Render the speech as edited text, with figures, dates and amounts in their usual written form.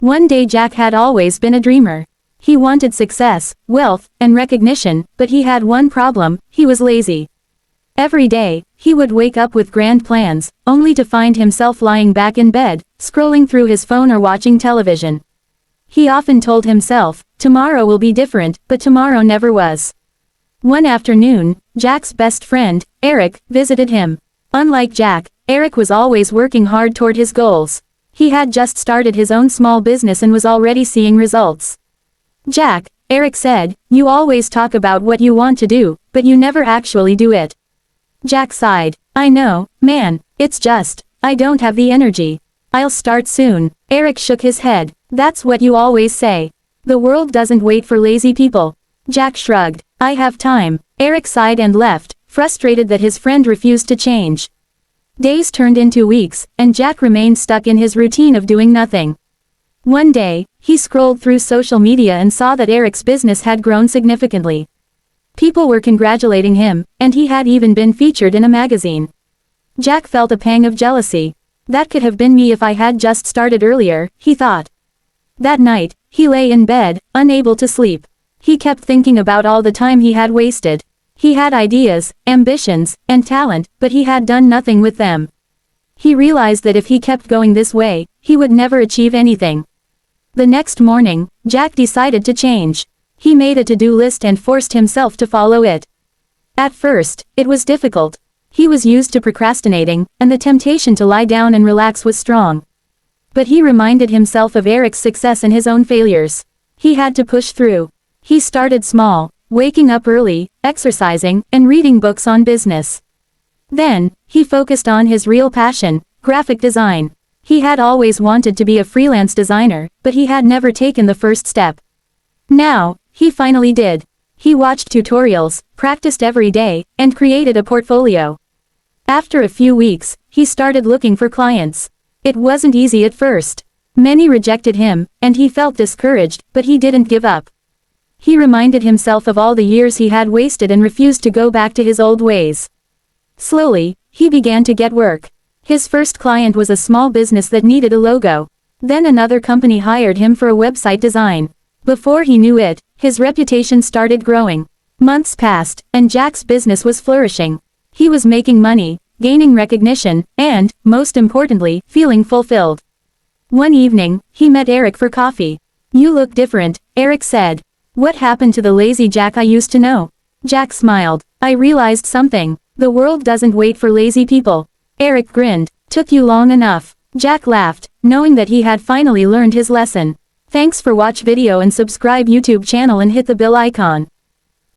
One day Jack had always been a dreamer. He wanted success, wealth, and recognition, but he had one problem: he was lazy. Every day, he would wake up with grand plans, only to find himself lying back in bed, scrolling through his phone or watching television. He often told himself, tomorrow will be different, but tomorrow never was. One afternoon, Jack's best friend, Eric, visited him. Unlike Jack, Eric was always working hard toward his goals. He had just started his own small business and was already seeing results. Jack, Eric said, you always talk about what you want to do, but you never actually do it. Jack sighed. I know, man, it's just, I don't have the energy. I'll start soon. Eric shook his head. That's what you always say. The world doesn't wait for lazy people. Jack shrugged. I have time. Eric sighed and left, frustrated that his friend refused to change. Days turned into weeks, and Jack remained stuck in his routine of doing nothing. One day, he scrolled through social media and saw that Eric's business had grown significantly. People were congratulating him, and he had even been featured in a magazine. Jack felt a pang of jealousy. That could have been me if I had just started earlier, he thought. That night, he lay in bed, unable to sleep. He kept thinking about all the time he had wasted. He had ideas, ambitions, and talent, but he had done nothing with them. He realized that if he kept going this way, he would never achieve anything. The next morning, Jack decided to change. He made a to-do list and forced himself to follow it. At first, it was difficult. He was used to procrastinating, and the temptation to lie down and relax was strong. But he reminded himself of Eric's success and his own failures. He had to push through. He started small, waking up early, exercising, and reading books on business. Then, he focused on his real passion, graphic design. He had always wanted to be a freelance designer, but he had never taken the first step. Now, he finally did. He watched tutorials, practiced every day, and created a portfolio. After a few weeks, he started looking for clients. It wasn't easy at first. Many rejected him, and he felt discouraged, but he didn't give up. He reminded himself of all the years he had wasted and refused to go back to his old ways. Slowly, he began to get work. His first client was a small business that needed a logo. Then another company hired him for a website design. Before he knew it, his reputation started growing. Months passed, and Jack's business was flourishing. He was making money, gaining recognition, and, most importantly, feeling fulfilled. One evening, he met Eric for coffee. You look different, Eric said. What happened to the lazy Jack I used to know? Jack smiled. I realized something. The world doesn't wait for lazy people. Eric grinned. Took you long enough. Jack laughed, knowing that he had finally learned his lesson. Thanks for watch video and subscribe YouTube channel and hit the bell icon.